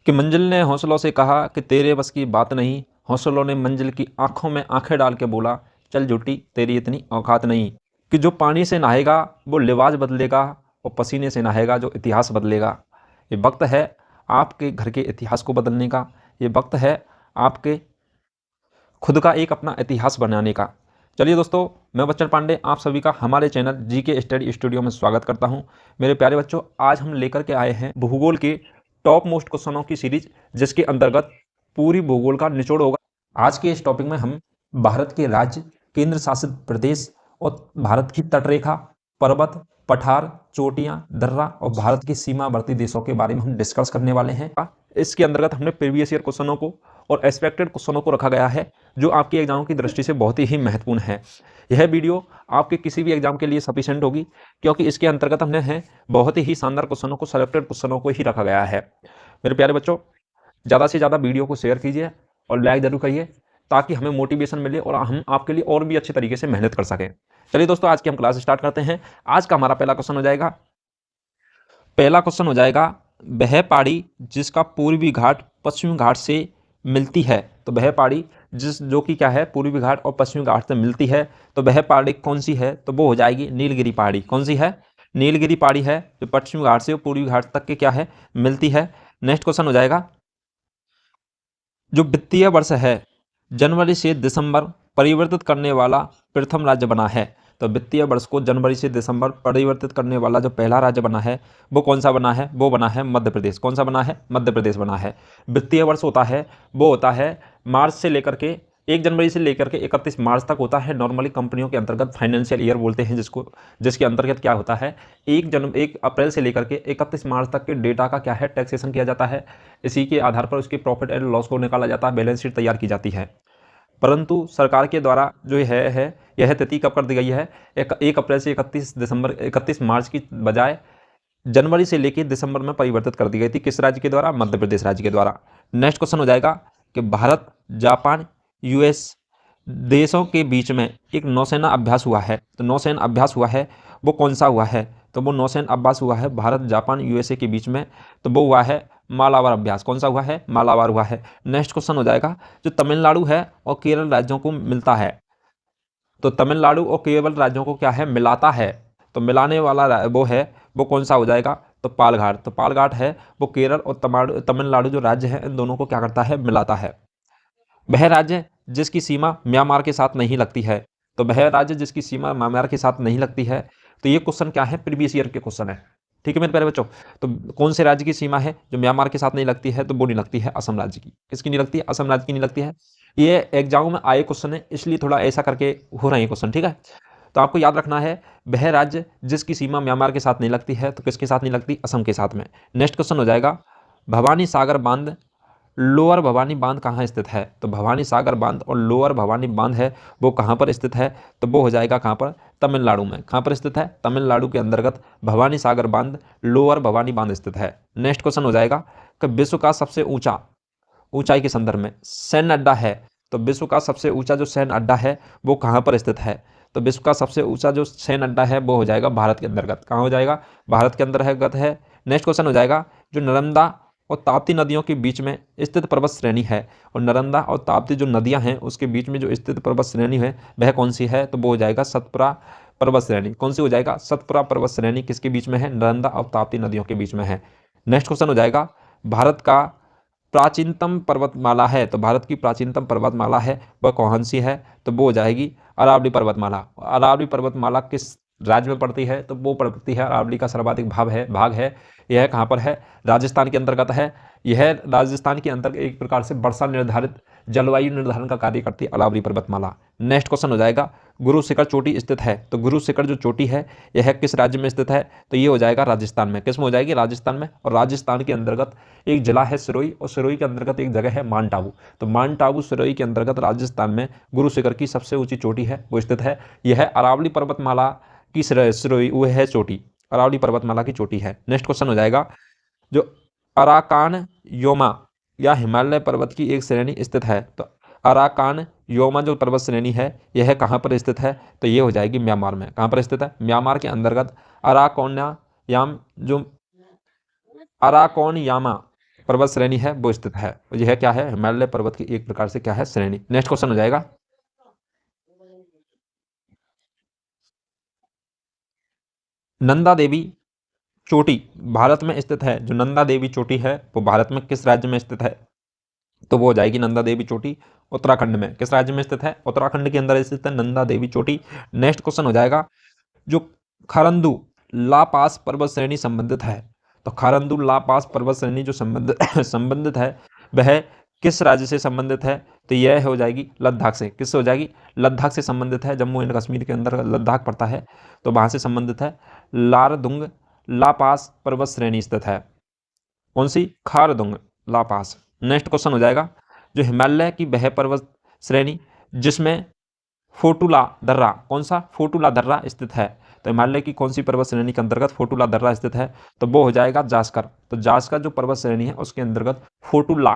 कि मंजिल ने हौसलों से कहा कि तेरे बस की बात नहीं। हौसलों ने मंजिल की आंखों में आंखें डाल के बोला, चल झूठी तेरी इतनी औकात नहीं। कि जो पानी से नहाएगा वो लिबास बदलेगा, और पसीने से नहाएगा जो इतिहास बदलेगा। ये वक्त है आपके घर के इतिहास को बदलने का। ये वक्त है आपके खुद का एक अपना इतिहास बनाने का। चलिए दोस्तों, मैं बच्चन पांडे आप सभी का हमारे चैनल जीके स्टडी स्टूडियो में स्वागत करता हूं। मेरे प्यारे बच्चों, आज हम लेकर के आए हैं भूगोल के टॉप मोस्ट क्वेश्चनों की सीरीज, जिसके अंतर्गत पूरी भूगोल का निचोड़ होगा। आज के इस टॉपिक में हम भारत के राज्य, केंद्र शासित प्रदेश और भारत की तटरेखा, पर्वत, पठार, चोटियां, दर्रा और भारत की सीमावर्ती देशों के बारे में हम डिस्कस करने वाले हैं। इसके अंतर्गत हमने प्रीवियस ईयर क्वेश्चनों को और एक्सपेक्टेड क्वेश्चनों को रखा गया है, जो आपके एग्जाम की दृष्टि से बहुत ही महत्वपूर्ण है। यह वीडियो आपके किसी भी एग्जाम के लिए सफिशिएंट होगी, क्योंकि इसके अंतर्गत हमने है बहुत ही शानदार क्वेश्चनों को, सेलेक्टेड क्वेश्चनों को ही रखा गया है। मेरे प्यारे बच्चों, ज़्यादा से ज़्यादा वीडियो को शेयर कीजिए और लाइक जरूर करिए, ताकि हमें मोटिवेशन मिले और हम आपके लिए और भी अच्छे तरीके से मेहनत कर सकें। चलिए दोस्तों, आज की हम क्लास स्टार्ट करते हैं। आज का हमारा पहला क्वेश्चन हो जाएगा, वह पहाड़ी जिसका पूर्वी घाट पश्चिमी घाट से मिलती है। तो वह पहाड़ी जो कि क्या है, पूर्वी घाट और पश्चिमी घाट से मिलती है, तो वह पहाड़ी कौन सी है? तो वो हो जाएगी नीलगिरी पहाड़ी। कौन सी है? नीलगिरी पहाड़ी है, जो पश्चिमी घाट से पूर्वी घाट तक के क्या है, मिलती है। नेक्स्ट क्वेश्चन हो जाएगा, जो वित्तीय वर्ष है जनवरी से दिसंबर परिवर्तित करने वाला प्रथम राज्य बना है। तो वित्तीय वर्ष को जनवरी से दिसंबर परिवर्तित करने वाला जो पहला राज्य बना है, वो कौन सा बना है? वो बना है मध्य प्रदेश। कौन सा बना है? मध्य प्रदेश बना है। वित्तीय वर्ष होता है, वो होता है मार्च से लेकर के 1 जनवरी से लेकर के 31 मार्च तक होता है। नॉर्मली कंपनियों के अंतर्गत फाइनेंशियल ईयर बोलते हैं जिसको, जिसके अंतर्गत क्या होता है, 1 अप्रैल से लेकर के 31 मार्च तक के डेटा का क्या है, टैक्सेशन किया जाता है। इसी के आधार पर उसकी प्रॉफिट एंड लॉस को निकाला जाता है, बैलेंस शीट तैयार की जाती है। परंतु सरकार के द्वारा जो है यह तिथि कब कर दी गई है? 1 अप्रैल से 31 मार्च की बजाय जनवरी से लेकर दिसंबर में परिवर्तित कर दी गई थी। किस राज्य के द्वारा? मध्य प्रदेश राज्य के द्वारा। नेक्स्ट क्वेश्चन हो जाएगा कि भारत, जापान, यूएस देशों के बीच में एक नौसेना अभ्यास हुआ है। तो नौसेना अभ्यास हुआ है, वो कौन सा हुआ है? तो वो नौसेना अभ्यास हुआ है भारत, जापान, यूएसए के बीच में। तो वो हुआ है मालाबार अभ्यास। कौन सा हुआ है? मालाबार हुआ है। नेक्स्ट क्वेश्चन हो जाएगा, जो तमिलनाडु है और केरल राज्यों को मिलता है। तो तमिलनाडु और केरल राज्यों को क्या है, मिलाता है। तो मिलाने वाला वो है, वो कौन सा हो जाएगा? तो पालघाट। तो पालघाट है, वो केरल और तमिलनाडु जो राज्य है, इन दोनों को क्या करता है, मिलाता है। वह राज्य जिसकी सीमा म्यांमार के साथ नहीं लगती है। तो वह राज्य जिसकी सीमा म्यांमार के साथ नहीं लगती है। तो ये क्वेश्चन क्या है, प्रीवियस ईयर के क्वेश्चन है। ठीक है मेरे प्यारे बच्चों। तो कौन से राज्य की सीमा है जो म्यांमार के साथ नहीं लगती है? तो वो नहीं लगती है असम राज्य की। किसकी नहीं लगती है? असम राज्य की नहीं लगती है। ये एग्जाम में आए क्वेश्चन है, इसलिए थोड़ा ऐसा करके हो रहे हैं क्वेश्चन। ठीक है, तो आपको याद रखना है, वह राज्य जिसकी सीमा म्यांमार के साथ नहीं लगती है। तो किसके साथ नहीं लगती? असम के साथ में। नेक्स्ट क्वेश्चन हो जाएगा, भवानी सागर बांध, लोअर भवानी बांध कहाँ स्थित है? तो भवानी सागर बांध और लोअर भवानी बांध है, वो कहाँ पर स्थित है? तो वो हो जाएगा कहाँ पर? तमिलनाडु में। कहाँ पर स्थित है? तमिलनाडु के अंतर्गत भवानी सागर बांध, लोअर भवानी बांध स्थित है। नेक्स्ट क्वेश्चन हो जाएगा कि विश्व का सबसे ऊंचा, ऊंचाई के संदर्भ में सैन्य अड्डा है। तो विश्व का सबसे ऊंचा जो सैन्य अड्डा है, वो कहाँ पर स्थित है? तो विश्व का सबसे ऊंचा जो सैन्य अड्डा है, वो हो जाएगा भारत के अंतर्गत। कहाँ हो जाएगा? भारत के अंतर्गत है। नेक्स्ट क्वेश्चन हो जाएगा, जो नर्मदा और ताप्ती नदियों के बीच में स्थित पर्वत श्रेणी है, और नर्मदा और ताप्ती जो नदियां हैं उसके बीच में जो स्थित पर्वत श्रेणी है, वह कौन सी है? तो वो हो जाएगा सतपुरा पर्वत श्रेणी। कौन सी हो जाएगा? सतपुरा पर्वत श्रेणी किसके बीच में है? नर्मदा और ताप्ती नदियों के बीच में है। नेक्स्ट क्वेश्चन हो जाएगा, भारत का प्राचीनतम पर्वतमाला है। तो भारत की प्राचीनतम पर्वतमाला है, वह कौन सी है? तो वो हो जाएगी अरावली पर्वतमाला। अरावली पर्वतमाला किस राज्य में पड़ती है? तो वो पड़ती है, अरावली का सर्वाधिक भाग है। यह कहाँ पर है? राजस्थान के अंतर्गत है। यह राजस्थान के अंतर्गत एक प्रकार से वर्षा निर्धारित, जलवायु निर्धारण का कार्य करती है अरावली पर्वतमाला। नेक्स्ट क्वेश्चन हो जाएगा, गुरु शिखर चोटी स्थित है। तो गुरु शिखर जो चोटी है, यह किस राज्य में स्थित है? तो ये हो जाएगा राजस्थान में। किस में हो जाएगी? राजस्थान में। और राजस्थान के अंतर्गत एक जिला है सिरोही, और सिरोही के अंतर्गत एक जगह है माउंट आबू। तो माउंट आबू सिरोही के अंतर्गत राजस्थान में गुरु शिखर की सबसे ऊंची चोटी है, वो स्थित है। यह अरावली पर्वतमाला की सिरोही वो है चोटी, अरावली पर्वतमाला की चोटी है। नेक्स्ट क्वेश्चन हो जाएगा, जो अराकान योमा या हिमालय पर्वत की एक श्रेणी स्थित है। तो अराकान योमा जो पर्वत श्रेणी है, यह कहाँ पर स्थित है? तो ये हो जाएगी म्यांमार में। कहाँ पर स्थित है? म्यांमार के अंतर्गत अराकोनयाम जो अराकोनयामा पर्वत श्रेणी है वो स्थित है। यह क्या है? हिमालय पर्वत की एक प्रकार से क्या है? श्रेणी। नेक्स्ट क्वेश्चन हो जाएगा, नंदा देवी चोटी भारत में स्थित है। जो नंदा देवी चोटी है वो भारत में किस राज्य में स्थित है? तो वो हो जाएगी नंदा देवी चोटी उत्तराखंड में। किस राज्य में स्थित है? उत्तराखंड के अंदर स्थित है नंदा देवी चोटी। नेक्स्ट क्वेश्चन हो जाएगा, जो खारंदू ला पास पर्वत श्रेणी संबंधित है, तो खारंदू ला पास पर्वत श्रेणी जो संबंधित है वह किस राज्य से संबंधित है? तो यह हो जाएगी लद्दाख से। किससे हो जाएगी? लद्दाख से संबंधित है। जम्मू एंड कश्मीर के अंदर लद्दाख पड़ता है तो वहाँ से संबंधित है। लारदुंग ला पास पर्वत श्रेणी स्थित है। कौन सी? खारदुंग ला पास। नेक्स्ट क्वेश्चन हो जाएगा, जो हिमालय की वह पर्वत श्रेणी जिसमें फोटुला दर्रा, कौन सा? फोटुला दर्रा स्थित है। तो हिमालय की कौन सी पर्वत श्रेणी के अंतर्गत फोटुला दर्रा स्थित है? तो वो हो जाएगा जास्कर। तो जास्कर जो पर्वत श्रेणी है उसके अंतर्गत फोटुला,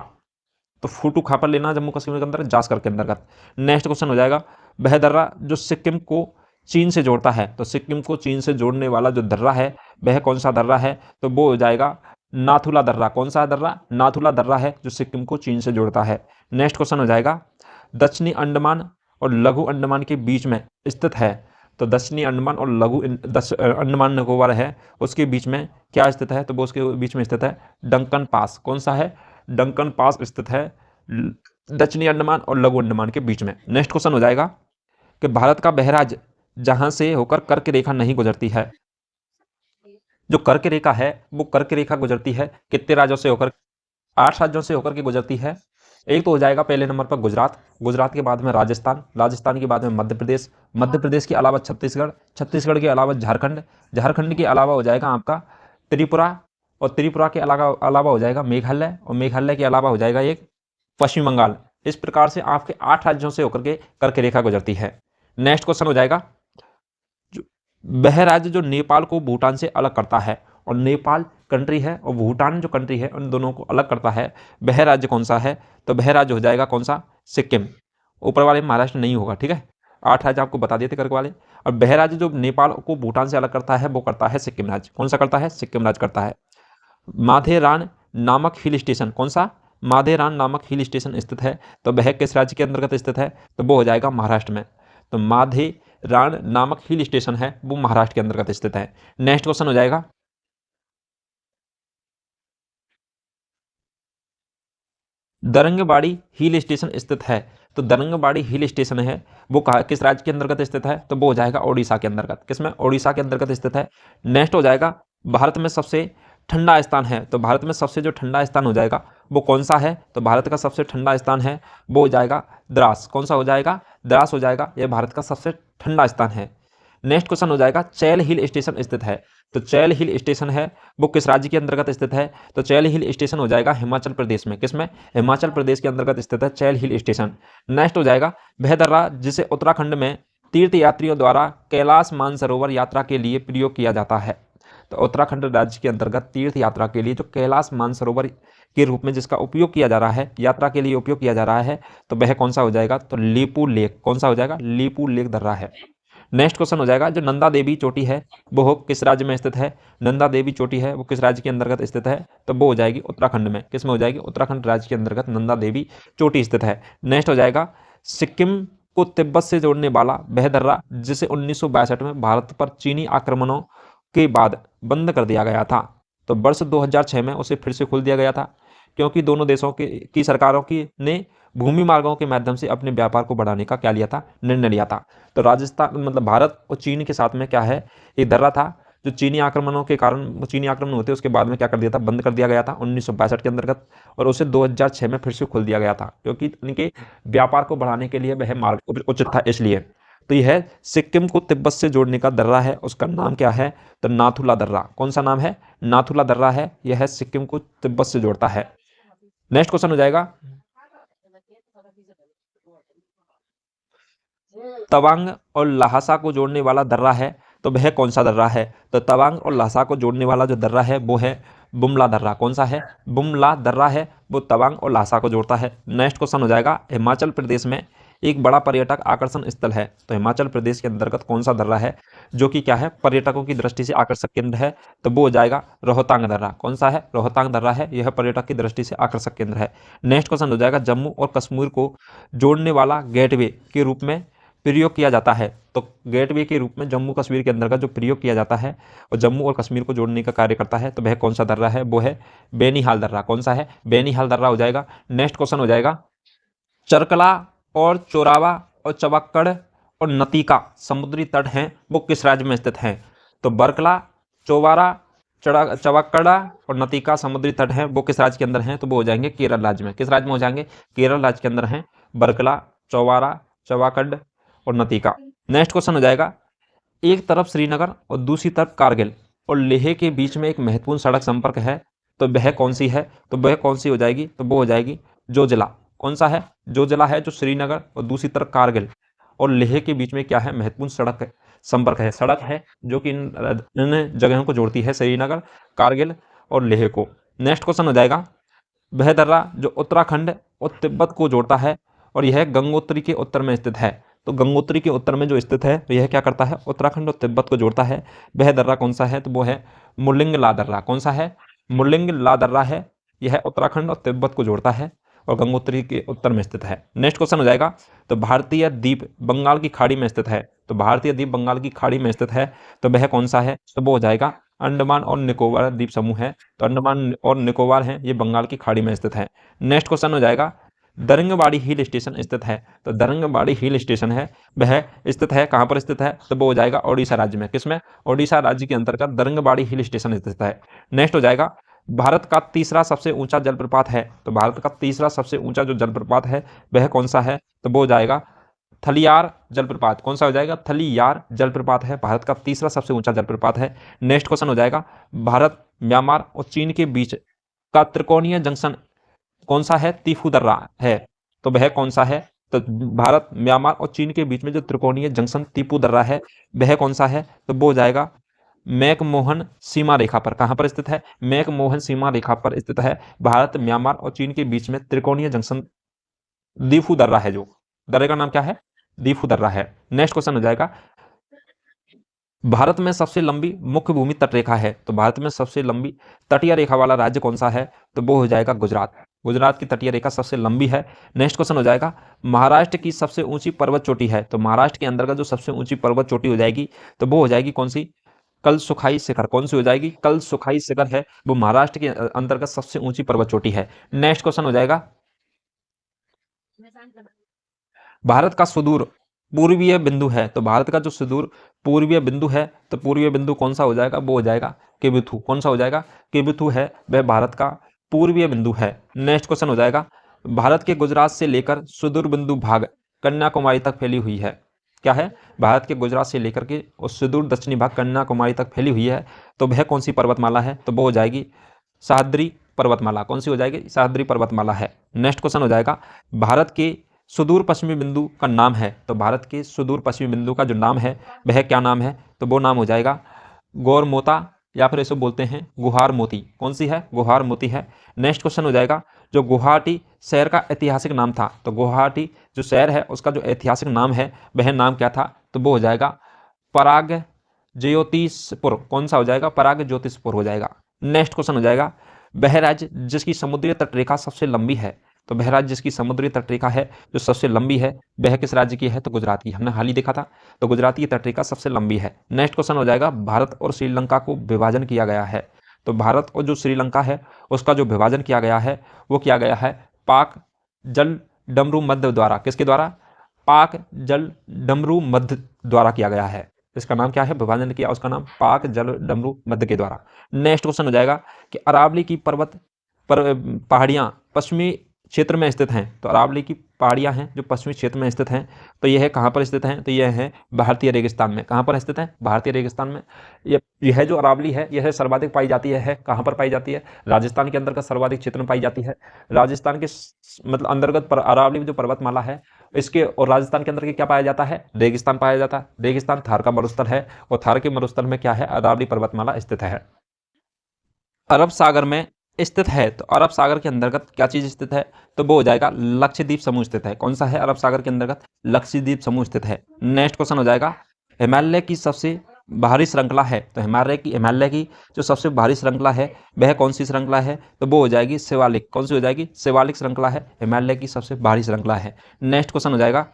तो फूटू खा पर लेना जम्मू कश्मीर के अंदर जास्कर के अंतर्गत। नेक्स्ट क्वेश्चन हो जाएगा, वह दर्रा जो सिक्किम को चीन से जोड़ता है, तो सिक्किम को चीन से जोड़ने वाला जो दर्रा है वह कौन सा दर्रा है? तो वो हो जाएगा नाथुला दर्रा। कौन सा दर्रा? नाथुला दर्रा है जो सिक्किम को चीन से जोड़ता है। नेक्स्ट क्वेश्चन हो जाएगा, दक्षिणी अंडमान और लघु अंडमान के बीच में स्थित है। तो दक्षिणी अंडमान और लघु अंडमान निकोबार है उसके बीच में क्या स्थित है? तो वो उसके बीच में स्थित है डंकन पास। कौन सा है? डंकन पास स्थित है दक्षिणी अंडमान और लघु अंडमान के बीच में। नेक्स्ट क्वेश्चन हो जाएगा कि भारत का वह राज्य जहां से होकर कर्क रेखा नहीं गुजरती है। जो कर्क रेखा है वो कर्क रेखा गुजरती है कितने राज्यों से होकर? 8 राज्यों से होकर के गुजरती है। एक तो हो जाएगा पहले नंबर पर गुजरात, गुजरात के बाद में राजस्थान, राजस्थान के बाद में मध्य प्रदेश, मध्य प्रदेश के अलावा छत्तीसगढ़, छत्तीसगढ़ के अलावा झारखंड, झारखंड के अलावा हो जाएगा आपका त्रिपुरा, और त्रिपुरा के अलावा हो जाएगा मेघालय, और मेघालय के अलावा हो जाएगा एक पश्चिम बंगाल। इस प्रकार से आपके 8 राज्यों से होकर के कर्क रेखा गुजरती है। नेक्स्ट क्वेश्चन हो जाएगा, वह राज्य जो नेपाल को भूटान से अलग करता है, और नेपाल कंट्री है और भूटान जो कंट्री है उन दोनों को अलग करता है, वह राज्य कौन सा है? तो वह राज्य हो जाएगा कौन सा? सिक्किम। ऊपर वाले महाराष्ट्र नहीं होगा, ठीक है। 8 राज्य आपको बता दिए थे कर्क वाले। और वह राज्य जो नेपाल को भूटान से अलग करता है वो करता है सिक्किम राज्य। कौन सा करता है? सिक्किम राज्य करता है। माथेरान नामक हिल स्टेशन, कौन सा? माथेरान नामक हिल स्टेशन स्थित है, तो वह किस राज्य के अंतर्गत स्थित है? तो वो हो जाएगा महाराष्ट्र में। तो माथेरान नामक हिल स्टेशन है वो महाराष्ट्र के अंतर्गत स्थित है। नेक्स्ट क्वेश्चन हो जाएगा, दरंगबाड़ी हिल स्टेशन स्थित है। तो दरंगबाड़ी हिल स्टेशन है वो कहा किस राज्य के अंतर्गत स्थित है? तो वो हो जाएगा ओडिशा के अंतर्गत। किसमें? ओडिशा के अंतर्गत स्थित है। नेक्स्ट हो जाएगा, भारत में सबसे ठंडा स्थान है, तो भारत में सबसे जो ठंडा स्थान हो जाएगा वो कौन सा है? तो भारत का सबसे ठंडा स्थान है वो हो जाएगा द्रास। कौन सा हो जाएगा? द्रास हो जाएगा। यह भारत का सबसे ठंडा स्थान है। नेक्स्ट क्वेश्चन हो जाएगा, चैल हिल स्टेशन स्थित है। तो चैल हिल स्टेशन है वो किस राज्य के अंतर्गत स्थित है? तो चैल हिल स्टेशन हो जाएगा हिमाचल प्रदेश में। किसमें? हिमाचल प्रदेश के अंतर्गत स्थित है चैल हिल स्टेशन। नेक्स्ट हो जाएगा, वह दर्रा जिसे उत्तराखंड में तीर्थ यात्रियों द्वारा कैलाश मानसरोवर यात्रा के लिए प्रयोग किया जाता है। तो उत्तराखंड राज्य के अंतर्गत तीर्थ यात्रा के लिए जो कैलाश मानसरोवर के रूप में जिसका उपयोग किया जा रहा है, यात्रा के लिए उपयोग किया जा रहा है, तो वह कौन सा हो जाएगा? तो लीपू लेक। कौन सा हो जाएगा? लीपू लेक दर्रा है। नेक्स्ट क्वेश्चन हो जाएगा, जो नंदा देवी चोटी है वो किस राज्य में स्थित है? नंदा देवी चोटी है वो किस राज्य के अंतर्गत स्थित है? तो वो हो जाएगी उत्तराखंड में। किस में हो जाएगी? उत्तराखंड राज्य के अंतर्गत नंदा देवी चोटी स्थित है। नेक्स्ट हो जाएगा, सिक्किम को तिब्बत से जोड़ने वाला वह दर्रा जिसे 1962 में भारत पर चीनी आक्रमणों के बाद बंद कर दिया गया था, तो वर्ष 2006 में उसे फिर से खोल दिया गया था, क्योंकि दोनों देशों की सरकारों की ने भूमि मार्गों के माध्यम से अपने व्यापार को बढ़ाने का क्या लिया था? निर्णय लिया था। तो राजस्थान मतलब भारत और चीन के साथ में क्या है? एक दर्रा था जो चीनी आक्रमणों के कारण, चीनी आक्रमण होते उसके बाद में क्या कर दिया था? बंद कर दिया गया था 1962 के अंतर्गत, और उसे 2006 में फिर से खोल दिया गया था, क्योंकि उनके व्यापार को बढ़ाने के लिए वह मार्ग उचित था इसलिए। तो यह सिक्किम को तिब्बत से जोड़ने का दर्रा है, उसका नाम क्या है? तो नाथुला दर्रा। कौन सा नाम है? नाथुला दर्रा है। यह सिक्किम को तिब्बत से जोड़ता है। नेक्स्ट क्वेश्चन हो जाएगा, तवांग और लहासा को जोड़ने वाला दर्रा है, तो वह कौन सा दर्रा है? तो तवांग और लहासा को जोड़ने वाला जो दर्रा है वो है बुमला दर्रा। कौन सा है? बुमला दर्रा है वो तवांग और लहासा को जोड़ता है। नेक्स्ट क्वेश्चन हो जाएगा, हिमाचल प्रदेश में एक बड़ा पर्यटक आकर्षण स्थल है, तो हिमाचल प्रदेश के अंतर्गत कौन सा दर्रा है? जो कि क्या है, पर्यटकों की दृष्टि से आकर्षक केंद्र है, तो वो हो जाएगा रोहतांग दर्रा। कौन सा है? रोहतांग दर्रा है, यह पर्यटक की दृष्टि से आकर्षक केंद्र है। नेक्स्ट क्वेश्चन हो जाएगा, जम्मू और कश्मीर को जोड़ने वाला गेटवे के रूप में प्रयोग किया जाता है। तो गेटवे के रूप में जम्मू कश्मीर के अंदर का जो प्रयोग किया जाता है और जम्मू और कश्मीर को जोड़ने का कार्य करता है, तो वह कौन सा दर्रा है? वो है बेनीहाल दर्रा। कौन सा है? बेनीहाल दर्रा हो जाएगा। नेक्स्ट क्वेश्चन हो जाएगा, चरकला और चोरावा और चवक्कड़ और नतीका समुद्री तट हैं, वो किस राज्य में स्थित हैं? तो बरकला, चोवारा, चवक्कड़ा और नतीका समुद्री तट हैं, वो किस राज्य के अंदर हैं? तो वो हो जाएंगे केरल राज्य में। किस राज्य में हो जाएंगे? केरल राज्य के अंदर हैं बरकला, चौवारा, चवाकड और नतीका। नेक्स्ट क्वेश्चन हो जाएगा, एक तरफ श्रीनगर और दूसरी तरफ कारगिल और लेह के बीच में एक महत्वपूर्ण सड़क संपर्क है, तो वह कौन सी है? तो वह कौन सी हो जाएगी? तो वो हो जाएगी जोजिला। कौन सा है? जोजिला है, जो श्रीनगर और दूसरी तरफ कारगिल और लेह के बीच में क्या है? महत्वपूर्ण सड़क संपर्क है, सड़क है जो कि इन जगहों को जोड़ती है, श्रीनगर, कारगिल और लेह को। नेक्स्ट क्वेश्चन हो जाएगा, वह दर्रा जो उत्तराखंड और तिब्बत को जोड़ता है और यह गंगोत्री के उत्तर में स्थित है। तो गंगोत्री के उत्तर में जो स्थित है, तो यह क्या करता है? उत्तराखंड और तिब्बत को जोड़ता है। वह दर्रा कौन सा है? तो वो है मुलिंग ला दर्रा। कौन सा है? मुलिंग ला दर्रा है, यह उत्तराखंड और तिब्बत को जोड़ता है और गंगोत्री के उत्तर में स्थित है। नेक्स्ट क्वेश्चन हो जाएगा, तो भारतीय द्वीप बंगाल की खाड़ी में स्थित है। तो भारतीय द्वीप बंगाल की खाड़ी में स्थित है, तो वह कौन सा है? तो वो हो जाएगा अंडमान और निकोबार द्वीप समूह है। तो अंडमान और निकोबार है, ये बंगाल की खाड़ी में स्थित है। नेक्स्ट क्वेश्चन हो जाएगा, दरंगबाड़ी हिल स्टेशन स्थित है। तो दरंगबाड़ी हिल स्टेशन है, वह स्थित है कहाँ पर स्थित है? तो वो हो जाएगा ओडिशा राज्य में। किसमें? ओडिशा राज्य के अंतर्गत दरंगबाड़ी हिल स्टेशन स्थित है। नेक्स्ट हो जाएगा, भारत का तीसरा सबसे ऊंचा जलप्रपात है। तो भारत का तीसरा सबसे ऊंचा जो जलप्रपात है, वह कौन सा है? तो वो हो जाएगा थलियार जलप्रपात। कौन सा हो जाएगा? थलियार जलप्रपात है, भारत का तीसरा सबसे ऊंचा जलप्रपात है। नेक्स्ट क्वेश्चन हो जाएगा, भारत, म्यांमार और चीन के बीच का त्रिकोणीय जंक्शन कौन सा है? तिफू दर्रा है। तो वह कौन सा है? तो भारत, म्यांमार और चीन के बीच में जो त्रिकोणीय जंक्शन तिफू दर्रा है, वह कौन सा है? तो वो हो जाएगा मैकमोहन सीमा रेखा पर। कहां पर स्थित है? मैकमोहन सीमा रेखा पर स्थित है। भारत, म्यांमार और चीन के बीच में त्रिकोणीय जंक्शन दीफू दर्रा है, जो दर्रे का नाम क्या है? दीफू दर्रा है। नेक्स्ट क्वेश्चन हो जाएगा, भारत में सबसे लंबी मुख्य भूमि तटरेखा है। तो भारत में सबसे लंबी तटीय रेखा वाला राज्य कौन सा है? तो वो हो जाएगा गुजरात। गुजरात की तटीय रेखा सबसे लंबी है। नेक्स्ट क्वेश्चन हो जाएगा, महाराष्ट्र की सबसे ऊंची पर्वत चोटी है। तो महाराष्ट्र के अंतर्गत जो सबसे ऊंची पर्वत चोटी हो जाएगी, तो वो हो जाएगी कौन सी? कल सुखाई शिखर। कौन सी हो जाएगी? कल सुखाई शिखर है, वो महाराष्ट्र के अंतर्गत सबसे ऊंची पर्वत चोटी है। नेक्स्ट क्वेश्चन हो जाएगा, भारत का सुदूर पूर्वीय बिंदु है। तो भारत का जो सुदूर पूर्वीय बिंदु है, तो पूर्वीय बिंदु कौन सा हो जाएगा? वो हो जाएगा केबिथु। कौन सा हो जाएगा? केबिथु है, वह भारत का पूर्वीय बिंदु है। नेक्स्ट क्वेश्चन हो जाएगा, भारत के गुजरात से लेकर सुदूर बिंदु भाग कन्याकुमारी तक फैली हुई है। क्या है? भारत के गुजरात से लेकर के और सुदूर दक्षिणी भाग कन्याकुमारी तक फैली हुई है, तो वह कौन सी पर्वतमाला है? तो वो हो जाएगी सह्याद्री पर्वतमाला। कौन सी हो जाएगी? सह्याद्री पर्वतमाला है। नेक्स्ट क्वेश्चन हो जाएगा, भारत के सुदूर पश्चिमी बिंदु का नाम है। तो भारत के सुदूर पश्चिमी बिंदु का जो नाम है, वह क्या नाम है? तो वो नाम हो जाएगा गौरमोता, या फिर इसे बोलते हैं गुहार मोती। कौन सी है? गुहार मोती है। नेक्स्ट क्वेश्चन हो जाएगा, जो गुवाहाटी शहर का ऐतिहासिक नाम था। तो गुवाहाटी जो शहर है, उसका जो ऐतिहासिक नाम है, वह नाम क्या था? तो वो हो जाएगा पराग ज्योतिषपुर। कौन सा हो जाएगा? पराग ज्योतिषपुर हो जाएगा। नेक्स्ट क्वेश्चन हो जाएगा, वह राज्य जिसकी समुद्री तटरेखा सबसे लंबी है। तो वह राज्य जिसकी समुद्री तटरेखा है जो सबसे लंबी है, वह किस राज्य की है? तो गुजरात की। हमने हाल ही देखा था, तो गुजरात की तटरेखा सबसे लंबी है। नेक्स्ट क्वेश्चन हो जाएगा, भारत और श्रीलंका को विभाजन किया गया है। तो भारत और जो श्रीलंका है, उसका जो विभाजन किया गया है, वो किया गया है पाक जल डमरू मध्य द्वारा। किसके द्वारा? पाक जल डमरू मध्य द्वारा किया गया है। इसका नाम क्या है? विभाजन किया उसका नाम पाक जल डमरू मध्य के द्वारा। नेक्स्ट क्वेश्चन हो जाएगा कि अरावली की पर्वत पर पहाड़ियाँ पश्चिमी क्षेत्र में स्थित हैं। तो अरावली की पहाड़ियाँ हैं जो पश्चिमी क्षेत्र में स्थित हैं, तो यह कहाँ पर स्थित हैं? तो यह है भारतीय रेगिस्तान में। कहाँ पर स्थित है? भारतीय रेगिस्तान में। यह जो अरावली है, यह सर्वाधिक पाई जाती है कहाँ पर पाई जाती है? राजस्थान के अंतर्गत सर्वाधिक क्षेत्र में पाई जाती है। राजस्थान के मतलब अंतर्गत पर अरावली जो पर्वतमाला है, इसके और राजस्थान के अंदर के क्या पाया जाता है? रेगिस्तान पाया जाता है। रेगिस्तान थार का मरुस्थल है, और थार के मरुस्थल में क्या है? अरावली पर्वतमाला स्थित है। अरब सागर में स्थित है। तो अरब सागर के अंतर्गत क्या चीज स्थित है? तो वो हो जाएगा लक्षद्वीप समूह स्थित है। कौन सा है? अरब सागर के अंतर्गत लक्षद्वीप समूह स्थित है। नेक्स्ट क्वेश्चन हो जाएगा, हिमालय की सबसे भारी श्रृंखला है, तो हिमालय की जो सबसे भारी श्रृंखला है वह कौन सी श्रृंखला है, तो वो हो जाएगी शिवालिक। कौन सी हो जाएगी? शिवालिक श्रृंखला है, हिमालय की सबसे भारी श्रृंखला है। नेक्स्ट क्वेश्चन हो जाएगा,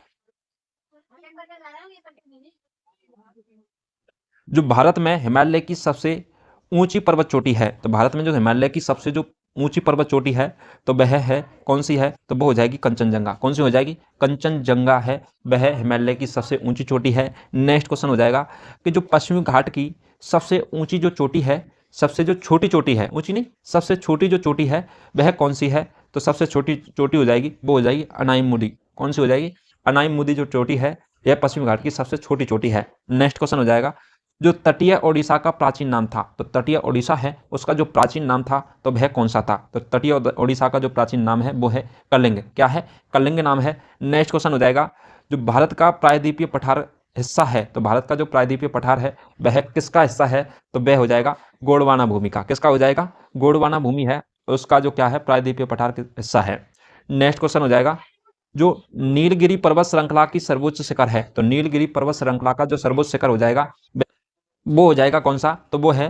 जो भारत में हिमालय की सबसे ऊंची पर्वत चोटी है, तो भारत में जो हिमालय की सबसे जो ऊंची पर्वत चोटी है तो वह है कौन सी है, तो वो हो जाएगी कंचनजंगा। कौन सी हो जाएगी? कंचनजंगा है, वह हिमालय की सबसे ऊंची चोटी है। नेक्स्ट क्वेश्चन हो जाएगा कि जो पश्चिमी घाट की सबसे ऊंची जो चोटी है, सबसे जो छोटी चोटी है, ऊंची नहीं, सबसे छोटी जो चोटी है वह कौन सी है, तो सबसे छोटी चोटी हो जाएगी, वो हो जाएगी अनाईमुदी। कौन सी हो जाएगी? अनाईमुदी जो चोटी है यह पश्चिमी घाट की सबसे छोटी चोटी है। नेक्स्ट क्वेश्चन हो जाएगा, जो तटीय ओडिशा का प्राचीन नाम था, तो तटीय ओडिशा है उसका जो प्राचीन नाम था तो वह कौन सा था, तो तटीय ओडिशा का जो प्राचीन नाम है वो है कलिंग। क्या है? कलिंग नाम है। नेक्स्ट क्वेश्चन हो जाएगा, जो भारत का प्रायद्वीपीय पठार हिस्सा है, तो भारत का जो प्रायद्वीपीय पठार है वह किसका हिस्सा है, तो वह हो जाएगा गोंडवाना भूमि का। किसका हो जाएगा? गोंडवाना भूमि है उसका जो क्या है, प्रायद्वीपीय पठार का हिस्सा है। नेक्स्ट क्वेश्चन हो जाएगा, जो नीलगिरी पर्वत श्रृंखला की सर्वोच्च शिखर है, तो नीलगिरी पर्वत श्रृंखला का जो सर्वोच्च शिखर हो जाएगा वो हो जाएगा कौन सा, तो वो है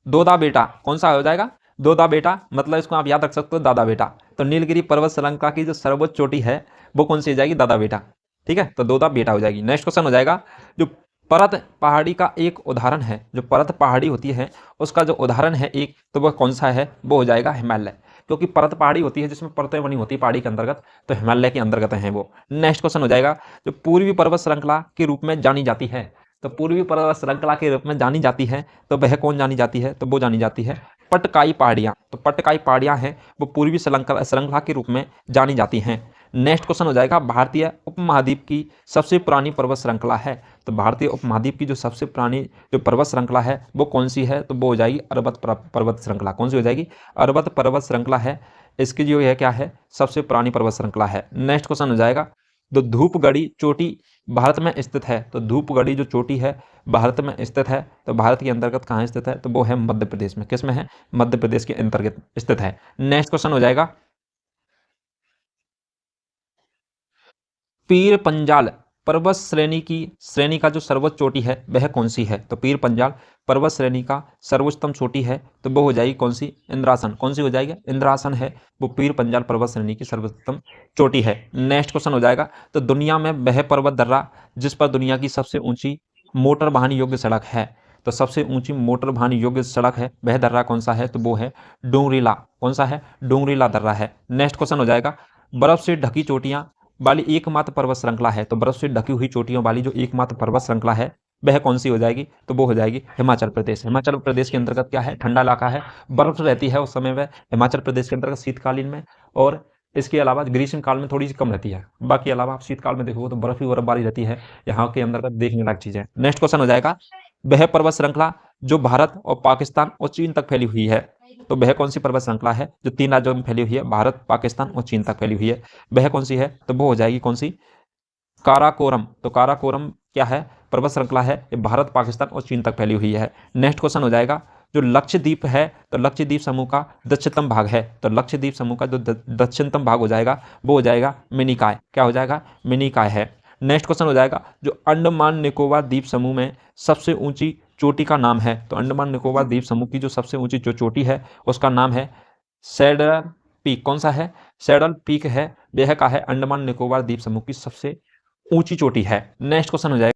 दोदा बेटा। कौन सा हो जाएगा? दोदा बेटा, मतलब इसको आप याद रख सकते हो दादा बेटा। तो नीलगिरी पर्वत श्रृंखला की जो सर्वोच्च चोटी है वो कौन सी हो जाएगी? दादा बेटा। ठीक है, तो दोदा बेटा हो जाएगी। नेक्स्ट क्वेश्चन हो जाएगा, जो परत पहाड़ी का एक उदाहरण है, जो परत पहाड़ी होती है उसका जो उदाहरण है एक, तो वह कौन सा है, वो हो जाएगा हिमालय। क्योंकि परत पहाड़ी होती है जिसमें परतें बनी होती है पहाड़ी के अंतर्गत, तो हिमालय के अंतर्गत है वो। नेक्स्ट क्वेश्चन हो जाएगा, जो पूर्वी पर्वत श्रृंखला के रूप में जानी जाती है, तो पूर्वी पर्वत श्रृंखला के रूप में जानी जाती है तो वह कौन जानी जाती है, तो वो जानी जाती है पटकाई पहाड़ियाँ। तो पटकाई पहाड़ियाँ हैं वो पूर्वी श्रृंखला के रूप में जानी जाती हैं। नेक्स्ट क्वेश्चन हो जाएगा, भारतीय उपमहाद्वीप की सबसे पुरानी पर्वत श्रृंखला है, तो भारतीय उपमहाद्वीप की जो सबसे पुरानी जो पर्वत श्रृंखला है वो कौन सी है, तो वो हो जाएगी अरवत पर्वत श्रृंखला। कौन सी हो जाएगी? अरवत पर्वत श्रृंखला है, इसकी जो है क्या है, सबसे पुरानी पर्वत श्रृंखला है। नेक्स्ट क्वेश्चन हो जाएगा, जो धूपगढ़ी चोटी भारत में स्थित है, तो धूपगढ़ी जो चोटी है भारत में स्थित है, तो भारत के अंतर्गत कहाँ स्थित है, तो वो है मध्य प्रदेश में। किस में है? मध्य प्रदेश के अंतर्गत स्थित है। नेक्स्ट क्वेश्चन हो जाएगा, पीर पंजाल पर्वत श्रेणी का जो सर्वोच्च चोटी है वह कौन सी है, तो पीर पंजाल पर्वत श्रेणी का सर्वोच्चतम चोटी है तो वो हो जाएगी कौन सी? इंद्रासन। कौन सी हो जाएगी? इंद्रासन है, वो पीर पंजाल पर्वत श्रेणी की सर्वोच्चतम चोटी है। नेक्स्ट क्वेश्चन हो जाएगा, तो दुनिया में वह पर्वत दर्रा जिस पर दुनिया की सबसे ऊंची मोटर वाहन योग्य सड़क है, तो सबसे ऊंची मोटर वाहन योग्य सड़क है वह दर्रा कौन सा है, तो वो है डोंगरीला। कौन सा है? डोंगरीला दर्रा है। नेक्स्ट क्वेश्चन हो जाएगा, बर्फ से ढकी चोटियां वाली एकमात्र पर्वत श्रृंखला है, तो बर्फ से ढकी हुई चोटियों वाली जो एकमात्र पर्वत श्रृंखला है वह कौन सी हो जाएगी, तो वो हो जाएगी हिमाचल प्रदेश। हिमाचल प्रदेश के अंतर्गत क्या है? ठंडा इलाका है, बर्फ रहती है उस समय में हिमाचल प्रदेश के अंतर्गत शीतकालीन में, और इसके अलावा ग्रीष्म काल में थोड़ी सी कम रहती है। बाकी अलावा आप शीतकाल में देखोगे तो बर्फ ही बर्फबारी रहती है, यहाँ के अंतर्गत देखने लायक चीज है। नेक्स्ट क्वेश्चन हो जाएगा, वह पर्वत श्रृंखला जो भारत और पाकिस्तान और चीन तक फैली हुई है, तो वह कौन सी पर्वत श्रृंखला है जो 3 राज्यों में फैली हुई है, भारत, पाकिस्तान और चीन तक फैली हुई है, वह कौन सी है, तो वो हो जाएगी कौन सी? काराकोरम। तो काराकोरम क्या है? पर्वत श्रृंखला है, ये भारत, पाकिस्तान और चीन तक फैली हुई है। नेक्स्ट क्वेश्चन हो जाएगा, जो लक्षद्वीप है, तो लक्षद्वीप समूह का दक्षिणतम भाग है, तो लक्षद्वीप समूह का जो दक्षिणतम भाग हो जाएगा वो हो जाएगा मिनिकॉय। क्या हो जाएगा? मिनिकॉय है। नेक्स्ट क्वेश्चन हो जाएगा, जो अंडमान निकोबार द्वीप समूह में सबसे ऊंची चोटी का नाम है, तो अंडमान निकोबार द्वीप समूह की जो सबसे ऊंची जो चोटी है उसका नाम है सैडल पीक। कौन सा है? सैडल पीक है, यह का है अंडमान निकोबार द्वीप समूह की सबसे ऊंची चोटी है। नेक्स्ट क्वेश्चन हो जाएगा,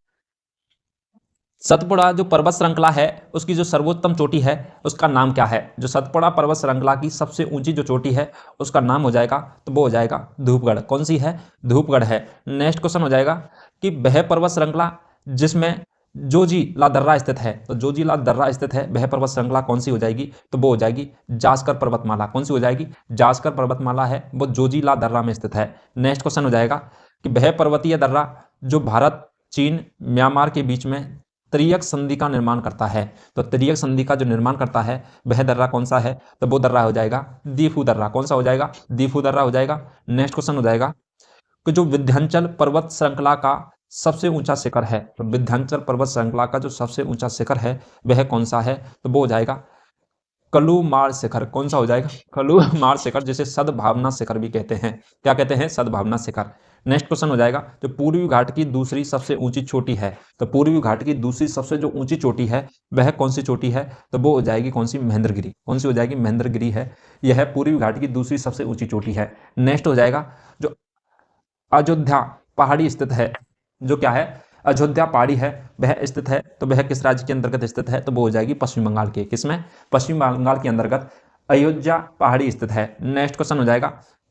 सतपुड़ा जो पर्वत श्रृंखला है उसकी जो सर्वोत्तम चोटी है उसका नाम क्या है, जो सतपुड़ा पर्वत श्रृंखला की सबसे ऊंची जो चोटी है उसका नाम हो जाएगा, तो वो हो जाएगा धूपगढ़। कौन सी है? धूपगढ़ है। नेक्स्ट क्वेश्चन हो जाएगा कि वह पर्वत श्रृंखला जिसमें जोजीला दर्रा स्थित है, तो जोजीला दर्रा स्थित है वह पर्वत श्रृंखला कौन सी हो जाएगी, तो वो हो जाएगी जास्कर पर्वतमाला। कौन सी हो जाएगी? जास्कर पर्वतमाला है, वो जोजीला दर्रा में स्थित है। नेक्स्ट क्वेश्चन हो जाएगा कि वह पर्वतीय दर्रा जो भारत, चीन, म्यांमार के बीच में त्रियक संधि का निर्माण करता है, तो त्रियक संधि का जो निर्माण करता है वह दर्रा कौन सा है, तो वो दर्रा हो जाएगा दीफू दर्रा। कौन सा हो जाएगा? दीफू दर्रा हो जाएगा। नेक्स्ट क्वेश्चन हो जाएगा कि जो विंध्याचल पर्वत श्रृंखला का सबसे ऊंचा शिखर है, तो विंध्याचल पर्वत श्रृंखला का जो सबसे ऊंचा शिखर है वह कौन सा है, तो वो हो जाएगा कलूमार शिखर। कौन सा हो जाएगा? कलूमार शिखर, जिसे सद्भावना शिखर भी कहते हैं। क्या कहते हैं? सद्भावना शिखर। नेक्स्ट क्वेश्चन हो जाएगा जो पूर्वी घाट की दूसरी सबसे ऊंची चोटी है, तो पूर्वी घाट की दूसरी सबसे जो ऊंची चोटी है वह कौन सी चोटी है, तो वो हो जाएगी कौन सी, महेंद्रगिरी। कौन सी हो जाएगी, महेंद्रगिरी है, यह पूर्वी घाट की दूसरी सबसे ऊंची चोटी है। नेक्स्ट हो जाएगा जो अयोध्या पहाड़ी स्थित है, जो क्या है, अयोध्या पहाड़ी है, वह स्थित है, तो वह किस राज्य के अंतर्गत स्थित है, तो वो हो जाएगी पश्चिम बंगाल के, किसमें, पश्चिम बंगाल के अंतर्गत अयोध्या पहाड़ी स्थित है। नेक्स्ट क्वेश्चन हो जाएगा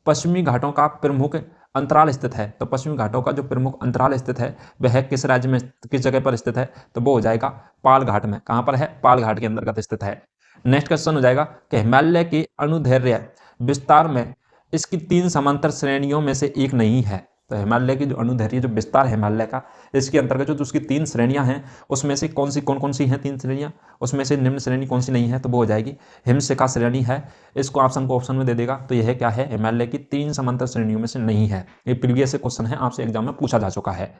पश्चिमी घाटों का प्रमुख अंतराल स्थित है, तो पश्चिमी घाटों का जो प्रमुख अंतराल स्थित है वह किस राज्य में, किस जगह पर स्थित है, तो वो हो जाएगा पाल घाट में। कहां पर है, पाल घाट के अंतर्गत स्थित है। नेक्स्ट क्वेश्चन हो जाएगा कि हिमालय के अनुदैर्ध्य विस्तार में इसकी 3 समांतर श्रेणियों में से एक नहीं है, तो हिमालय की जो अनुदैर्ध्य जो विस्तार है हिमालय का, इसके अंतर्गत जो उसकी 3 श्रेणियां हैं उसमें से कौन कौन सी हैं 3 श्रेणियां, उसमें से निम्न श्रेणी कौन सी नहीं है, तो वो हो जाएगी हिमशिखा श्रेणी है। इसको ऑप्शन को ऑप्शन में दे देगा, तो यह क्या है, हिमालय की 3 समांतर श्रेणियों में से नहीं है। ये प्रीवियस क्वेश्चन है, आपसे एग्जाम में पूछा जा चुका है।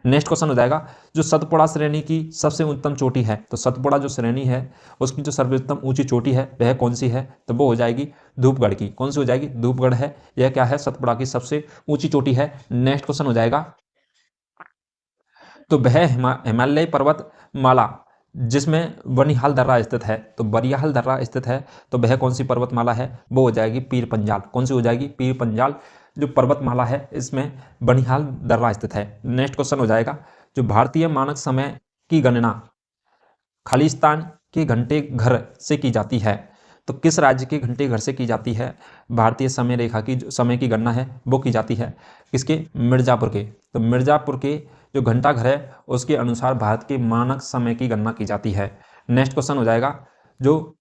नेक्स्ट क्वेश्चन हो जाएगा जो सतपुड़ा श्रेणी की सबसे उत्तम चोटी है, तो सतपुड़ा जो श्रेणी है उसकी जो सर्वोत्तम ऊंची चोटी है वह कौन सी है, तो वो हो जाएगी धूपगढ़ की। कौन सी हो जाएगी, धूपगढ़ है, यह क्या है, सतपुड़ा की सबसे ऊंची चोटी है। नेक्स्ट क्वेश्चन हो जाएगा तो वह हिमालय पर्वत माला जिसमें बनिहाल दर्रा स्थित है, तो बनिहाल दर्रा स्थित है, तो वह कौन सी पर्वतमाला है, वो हो जाएगी पीर पंजाल। कौन सी हो जाएगी, पीर पंजाल जो पर्वतमाला है इसमें बनिहाल दर्रा स्थित है। नेक्स्ट क्वेश्चन हो जाएगा जो भारतीय मानक समय की गणना खालिस्तान के घंटे घर से की जाती है, तो किस राज्य के घंटे घर से की जाती है, भारतीय समय रेखा की जो समय की गणना है वो की जाती है किसके, मिर्जापुर के। तो मिर्जापुर के जो घंटा घर है उसके अनुसार भारत के मानक समय की गणना की जाती है। नेक्स्ट क्वेश्चन हो जाएगा जो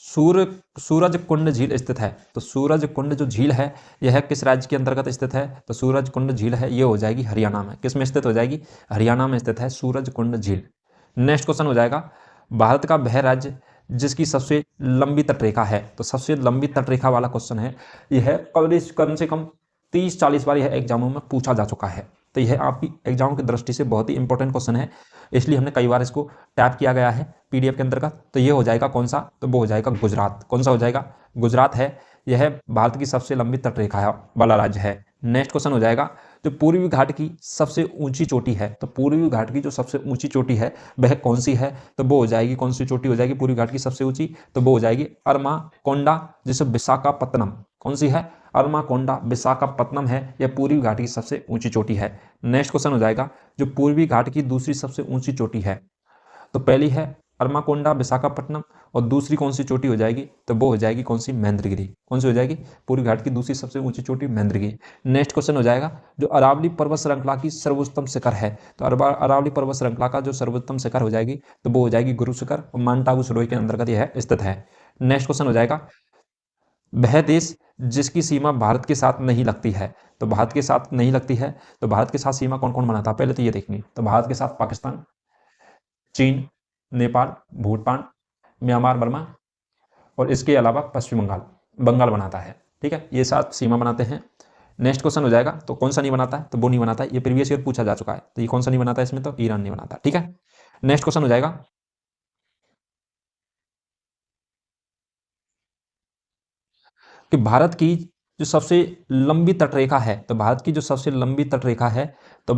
सूरज कुंड झील स्थित है, तो सूरज कुंड जो झील है यह किस राज्य के अंतर्गत स्थित है, तो सूरज कुंड झील है ये हो जाएगी हरियाणा में। किस में स्थित हो जाएगी, हरियाणा में स्थित है सूरज कुंड झील। नेक्स्ट क्वेश्चन हो जाएगा भारत का वह राज्य जिसकी सबसे लंबी तटरेखा है, तो सबसे लंबी तटरेखा वाला क्वेश्चन है यह, कम से कम 30-40 बार यह एग्जामों में पूछा जा चुका है, तो यह आपकी एग्जाम की दृष्टि से बहुत ही इंपॉर्टेंट क्वेश्चन है, इसलिए हमने कई बार इसको टैप किया गया है पीडीएफ के अंतर्गत। तो ये हो जाएगा कौन सा, तो वो हो जाएगा गुजरात। कौन सा हो जाएगा, गुजरात है, यह भारत की सबसे लंबी तटरेखा वाला राज्य है। नेक्स्ट क्वेश्चन हो जाएगा जो पूर्वी घाट की सबसे ऊंची चोटी है, तो पूर्वी घाट की जो सबसे ऊंची चोटी है वह कौन सी है, तो वो हो जाएगी, कौन सी चोटी हो जाएगी पूर्वी घाट की सबसे ऊंची, तो वो हो जाएगी अरमाकोंडा जिसे विशाखापत्तनम। कौन सी है, अरमाकोंडा विशाखापत्तनम है, यह पूर्वी घाट की सबसे ऊंची चोटी है। नेक्स्ट क्वेश्चन हो जाएगा जो पूर्वी घाट की दूसरी सबसे ऊंची चोटी है, तो पहली है अरमाकोंडा विशाखापट्टनम और दूसरी कौन सी चोटी हो जाएगी, तो वो हो जाएगी कौन सी, महेंद्रगिरी। कौन सी हो जाएगी, पूर्वी घाट की दूसरी सबसे ऊंची चोटी महेंद्रगिरी। नेक्स्ट क्वेश्चन हो जाएगा जो अरावली पर्वत श्रृंखला की सर्वोत्तम शिखर है, तो अरावली पर्वत श्रृंखला का जो सर्वोत्तम शिखर हो जाएगी तो वो हो जाएगी गुरु शिखर और माउंट आबू सिरोही के अंतर्गत यह स्थित है। नेक्स्ट क्वेश्चन हो जाएगा वह देश जिसकी सीमा भारत के साथ नहीं लगती है, तो भारत के साथ नहीं लगती है, तो भारत के साथ सीमा कौन कौन बनाता है, पहले तो ये देखनी, तो भारत के साथ पाकिस्तान, चीन, नेपाल, भूटान, म्यांमार, बर्मा और इसके अलावा पश्चिम बंगाल बनाता है। ठीक है, ये 7 सीमा बनाते हैं। नेक्स्ट क्वेश्चन हो जाएगा तो कौन सा नहीं बनाता है, तो वो नहीं बनाता है, ये प्रीवियस ईयर पूछा जा चुका है, तो ये कौन सा नहीं बनाता है इसमें, तो ईरान नहीं बनाता। ठीक है, नेक्स्ट क्वेश्चन हो जाएगा कि भारत की जो सबसे लंबी तटरेखा है, तो भारत की जो सबसे लंबी तटरेखा है तो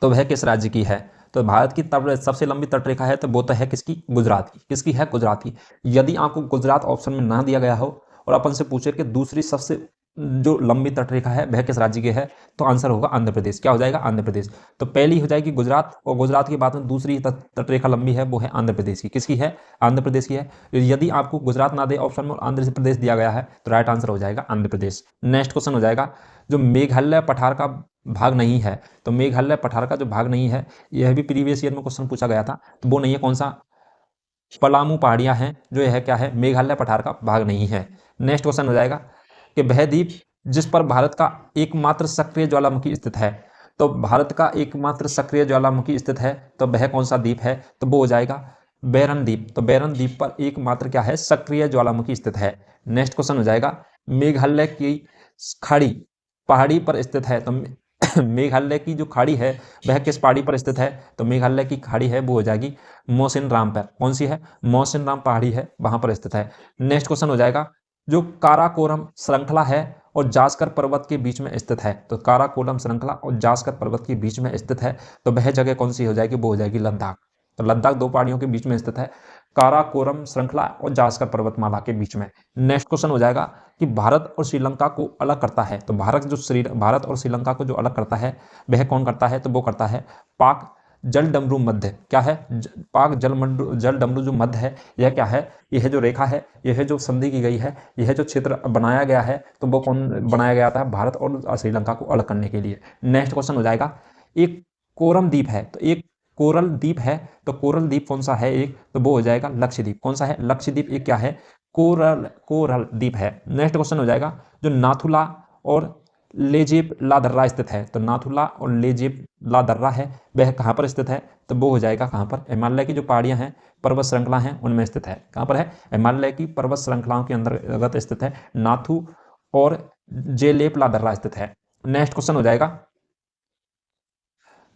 वह किस राज्य की है, तो भारत की सबसे लंबी तटरेखा है तो वो तो है किसकी, गुजरात की। किसकी है, गुजरात की। यदि आपको गुजरात ऑप्शन में ना दिया गया हो और अपन से पूछे कि दूसरी सबसे जो लंबी तटरेखा है वह किस राज्य की है, तो आंसर होगा आंध्र प्रदेश। क्या हो जाएगा, आंध्र प्रदेश। तो पहली हो जाएगी गुजरात और गुजरात के बाद में दूसरी तटरेखा लंबी है वो है आंध्र प्रदेश की। किसकी है, आंध्र प्रदेश की है। यदि आपको गुजरात ना दे ऑप्शन में और आंध्र प्रदेश दिया गया है तो राइट आंसर हो जाएगा आंध्र प्रदेश। नेक्स्ट क्वेश्चन हो जाएगा जो मेघालय पठार का भाग नहीं है, तो मेघालय पठार का जो भाग नहीं है यह भी प्रीवियस ईयर में क्वेश्चन पूछा गया था, तो वो नहीं है, कौन सा, पलामू पहाड़ियां हैं जो यह क्या है, मेघालय पठार का भाग नहीं है। नेक्स्ट क्वेश्चन हो जाएगा कि वह द्वीप जिस पर भारत का एकमात्र सक्रिय ज्वालामुखी स्थित है, तो भारत का एकमात्र सक्रिय ज्वालामुखी स्थित है तो वह कौन सा द्वीप है, तो वो हो जाएगा बैरन द्वीप। तो बैरन द्वीप पर एकमात्र क्या है, सक्रिय ज्वालामुखी स्थित है। नेक्स्ट क्वेश्चन हो जाएगा मेघालय की खाड़ी पहाड़ी पर स्थित है, तो मेघालय की जो खाड़ी है वह किस पहाड़ी पर स्थित है, तो मेघालय की खाड़ी है वो हो जाएगी मौसिनराम पर। कौन सी है, मौसिनराम पहाड़ी है वहां पर स्थित है। नेक्स्ट क्वेश्चन हो जाएगा जो काराकोरम श्रृंखला है और जास्कर पर्वत के बीच में स्थित है। तो काराकोरम श्रृंखला और जास्कर पर्वत के बीच में स्थित है, तो वह जगह कौन सी हो जाएगी? वो हो जाएगी लद्दाख। तो लद्दाख दो पहाड़ियों के बीच में स्थित है, काराकोरम श्रृंखला और जास्कर पर्वतमाला के बीच में। नेक्स्ट क्वेश्चन हो जाएगा कि भारत और श्रीलंका को अलग करता है, तो भारत और श्रीलंका को जो अलग करता है वह कौन करता है? तो वो करता है पाक जलडमरू मध्य। क्या है? पाक जलडमरू जो मध्य है, यह क्या है? यह जो रेखा है, यह जो संधि की गई है, यह जो क्षेत्र बनाया गया है, तो वो कौन बनाया गया था? भारत और श्रीलंका को अलग करने के लिए। नेक्स्ट क्वेश्चन हो जाएगा, एक कोरम द्वीप है, तो एक कोरल द्वीप है, तो कोरल द्वीप कौन सा है? एक, तो वो हो जाएगा लक्षद्वीप। कौन सा है? लक्षद्वीप। एक क्या है? कोरल द्वीप है। नेक्स्ट क्वेश्चन हो जाएगा, जो नाथुला और लेजेब ला दर्रा स्थित है, तो नाथुला और लेजेब ला दर्रा है, वह कहाँ पर स्थित है? तो वो हो जाएगा कहाँ पर? हिमालय की जो पहाड़ियाँ हैं, पर्वत श्रृंखला हैं, उनमें स्थित है। कहाँ पर है? हिमालय की पर्वत श्रृंखलाओं के अंतर्गत स्थित है, नाथू और जेलेब ला दर्रा स्थित है। नेक्स्ट क्वेश्चन हो जाएगा,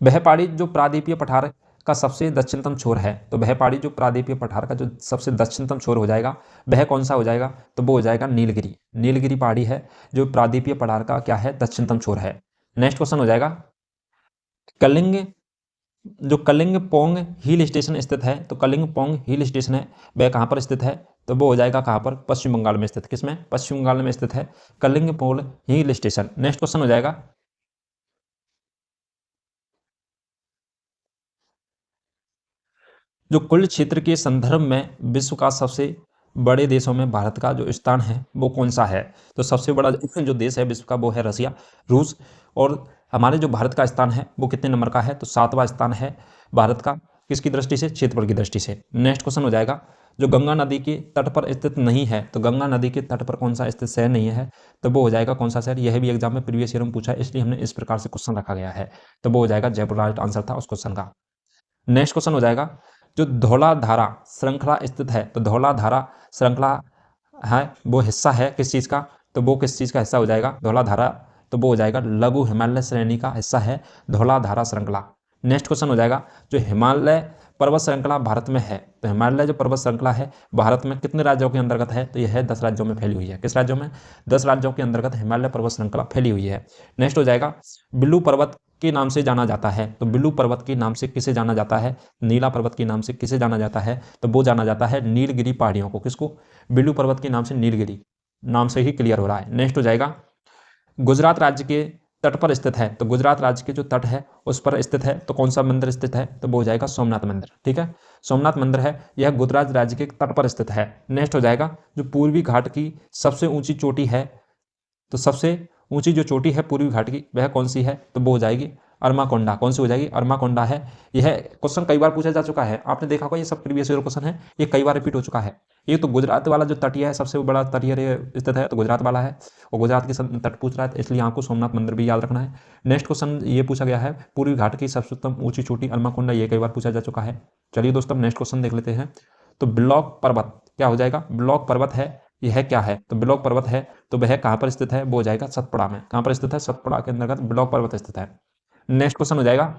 वह पहाड़ी जो प्रायद्वीपीय पठार का सबसे दक्षिणतम छोर है, तो वह पहाड़ी जो प्रायद्वीपीय पठार का जो सबसे दक्षिणतम छोर हो जाएगा, वह कौन सा हो जाएगा? तो वो हो जाएगा नीलगिरी। नीलगिरी पहाड़ी है जो प्रायद्वीपीय पठार का क्या है? दक्षिणतम छोर है। नेक्स्ट क्वेश्चन हो जाएगा, कलिंग जो कलिंग पोंग हिल स्टेशन स्थित है, तो कलिंग पोंग हिल स्टेशन है, वह कहाँ पर स्थित है? तो वो हो जाएगा कहाँ पर? पश्चिम बंगाल में स्थित। किसमें? पश्चिम बंगाल में स्थित है Kalimpong hill station. Next question हो जाएगा, जो कुल क्षेत्र के संदर्भ में विश्व का सबसे बड़े देशों में भारत का जो स्थान है वो कौन सा है? तो सबसे बड़ा जो देश है विश्व का वो है रसिया, रूस। और हमारे जो भारत का स्थान है वो कितने नंबर का है? तो 7वां स्थान है भारत का। किसकी दृष्टि से? क्षेत्रफल की दृष्टि से। नेक्स्ट क्वेश्चन हो जाएगा, जो गंगा नदी के तट पर स्थित नहीं है, तो गंगा नदी के तट पर कौन सा स्थित शहर नहीं है? तो वो हो जाएगा कौन सा शहर? यह भी एग्जाम में प्रीवियस ईयर में पूछा है, इसलिए हमने इस प्रकार से क्वेश्चन रखा गया है। तो वो हो जाएगा जयपुर। राइट आंसर था उस क्वेश्चन का। नेक्स्ट क्वेश्चन हो जाएगा, जो धौलाधारा श्रृंखला स्थित है, तो धौलाधारा श्रृंखला है वो हिस्सा है किस चीज़ का? तो वो किस चीज़ का हिस्सा हो जाएगा धौलाधारा? तो वो हो जाएगा लघु हिमालय श्रेणी का हिस्सा है धौलाधारा श्रृंखला। नेक्स्ट क्वेश्चन हो जाएगा, जो हिमालय पर्वत श्रृंखला भारत में है, तो हिमालय जो पर्वत श्रृंखला है भारत में कितने राज्यों के अंतर्गत है? तो यह है 10 राज्यों में फैली हुई है। किस राज्यों में? 10 राज्यों के अंतर्गत हिमालय पर्वत श्रृंखला फैली हुई है। नेक्स्ट हो जाएगा, बिल्लू पर्वत के नाम से जाना जाता है, तो बिल्लू पर्वत के नाम से किसे जाना जाता है? नीला पर्वत के नाम से किसे जाना जाता है? तो वो जाना जाता है नीलगिरी पहाड़ियों को। किसको? बिल्लू पर्वत के नाम से नीलगिरी नाम से ही क्लियर हो रहा है। नेक्स्ट हो जाएगा, गुजरात राज्य के तट पर स्थित है, तो गुजरात राज्य के जो तट है उस पर स्थित है, तो कौन सा मंदिर स्थित है? तो वो हो जाएगा सोमनाथ मंदिर। ठीक है, सोमनाथ मंदिर है, यह गुजरात राज्य के तट पर स्थित है। नेक्स्ट हो जाएगा, जो पूर्वी घाट की सबसे ऊंची चोटी है, तो सबसे ऊंची जो चोटी है पूर्वी घाट की वह कौन सी है? तो वो हो जाएगी अरमाकोंडा। कौन सी हो जाएगी? अरमाकोंडा है। यह क्वेश्चन कई बार पूछा जा चुका है, आपने देखा होगा, ये सब प्रीवियस ईयर क्वेश्चन है, ये कई बार रिपीट हो चुका है। ये तो गुजरात वाला जो तटीय है, सबसे बड़ा तटीय स्थित है, तो गुजरात वाला है, और गुजरात के तट पूछ रहा है, इसलिए आपको सोमनाथ मंदिर भी याद रखना है। नेक्स्ट क्वेश्चन ये पूछा गया है, पूर्वी घाट की सबसे उत्तम ऊंची चोटी अरमाकोंडा, ये कई बार पूछा जा चुका है। चलिए दोस्तों, नेक्स्ट क्वेश्चन देख लेते हैं। तो ब्लॉक पर्वत क्या हो जाएगा? ब्लॉक पर्वत है, यह क्या है? तो ब्लॉक पर्वत है, तो वह कहाँ पर स्थित है? वो हो जाएगा सतपुड़ा में। कहाँ पर स्थित है? सतपुड़ा के अंतर्गत ब्लॉक पर्वत स्थित है। नेक्स्ट क्वेश्चन हो जाएगा,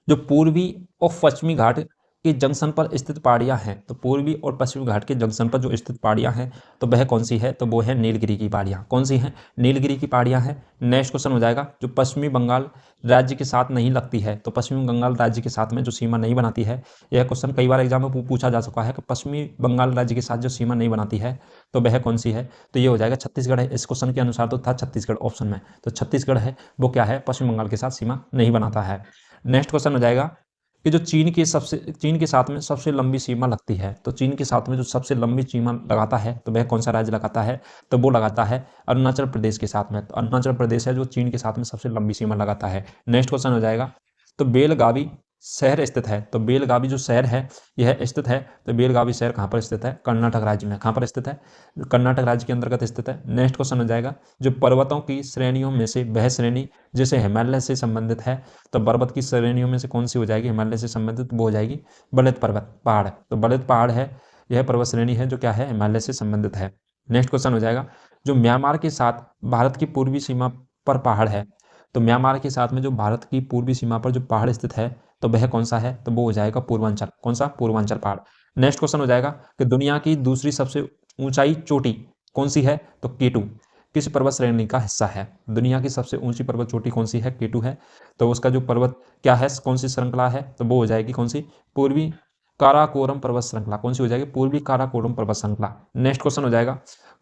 जो पूर्वी और पश्चिमी घाट के जंक्शन पर स्थित पहाड़ियां हैं, तो पूर्वी और पश्चिमी घाट के जंक्शन पर जो स्थित पहाड़ियां हैं, तो वह कौन सी है? तो वो है नीलगिरी की पहाड़ियां। कौन सी हैं? नीलगिरी की पहाड़ियां हैं। नेक्स्ट क्वेश्चन हो जाएगा, जो पश्चिमी बंगाल राज्य के साथ नहीं लगती है, तो पश्चिमी बंगाल राज्य के साथ में जो सीमा नहीं बनाती है, यह क्वेश्चन कई बार एग्जाम में पूछा जा चुका है कि पश्चिमी बंगाल राज्य के साथ जो सीमा नहीं बनाती है तो वह कौन सी है? तो ये हो जाएगा छत्तीसगढ़ है। इस क्वेश्चन के अनुसार तो था छत्तीसगढ़ ऑप्शन में, तो छत्तीसगढ़ है वो क्या है? पश्चिम बंगाल के साथ सीमा नहीं बनाता है। नेक्स्ट क्वेश्चन हो जाएगा कि जो चीन के साथ में सबसे लंबी सीमा लगती है, तो चीन के साथ में जो सबसे लंबी सीमा लगाता है तो वह कौन सा राज्य लगाता है? तो वो लगाता है अरुणाचल प्रदेश के साथ में। तो अरुणाचल प्रदेश है जो चीन के साथ में सबसे लंबी सीमा लगाता है। नेक्स्ट क्वेश्चन हो जाएगा, तो बेलगावी शहर स्थित है, तो बेलगावी जो शहर है यह स्थित है, तो बेलगावी शहर कहाँ पर स्थित है? कर्नाटक राज्य में। कहाँ पर स्थित है? कर्नाटक राज्य के अंतर्गत स्थित है। नेक्स्ट क्वेश्चन हो जाएगा, जो पर्वतों की श्रेणियों में से वह श्रेणी जिसे हिमालय से संबंधित है, तो पर्वत की श्रेणियों में से कौन सी हो जाएगी हिमालय से संबंधित? वो हो जाएगी बलैत पर्वत पहाड़। तो बलैत पहाड़ है, यह पर्वत श्रेणी है जो क्या है? हिमालय से संबंधित है। नेक्स्ट क्वेश्चन हो जाएगा, जो म्यांमार के साथ भारत की पूर्वी सीमा पर पहाड़ है, तो म्यांमार के साथ में जो भारत की पूर्वी सीमा पर जो पहाड़ स्थित है तो वह कौन सा है? तो वो हो जाएगा पूर्वांचल। कौन सा? पूर्वांचल पहाड़। नेक्स्ट क्वेश्चन हो जाएगा कि दुनिया की दूसरी सबसे ऊंचाई चोटी कौन सी है? तो केटू। किस पर्वत श्रेणी का हिस्सा है? दुनिया की सबसे ऊंची पर्वत चोटी कौन सी है? केटू है। तो उसका जो पर्वत क्या है, कौन सी श्रृंखला है? तो वो हो जाएगी कौन सी? पूर्वी काराकोरम पर्वत श्रृंखला। कौन सी हो जाएगी? पूर्वी काराकोरम पर्वत श्रृंखला। नेक्स्ट क्वेश्चन हो जाएगा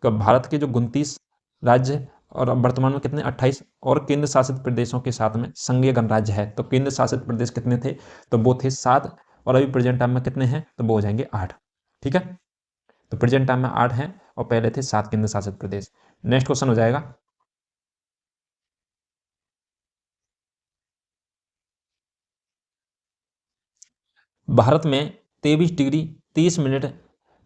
कि भारत के जो 29 राज्य और वर्तमान में कितने 28 और केंद्र शासित प्रदेशों के साथ में संघीय गणराज्य है, तो केंद्र शासित प्रदेश कितने थे? तो वो थे 7 और अभी प्रेजेंट टाइम में कितने हैं? तो वो हो जाएंगे 8। ठीक है, तो प्रेजेंट टाइम में 8 हैं और पहले थे 7 केंद्र शासित प्रदेश। नेक्स्ट क्वेश्चन हो जाएगा भारत में 23 डिग्री 30 मिनट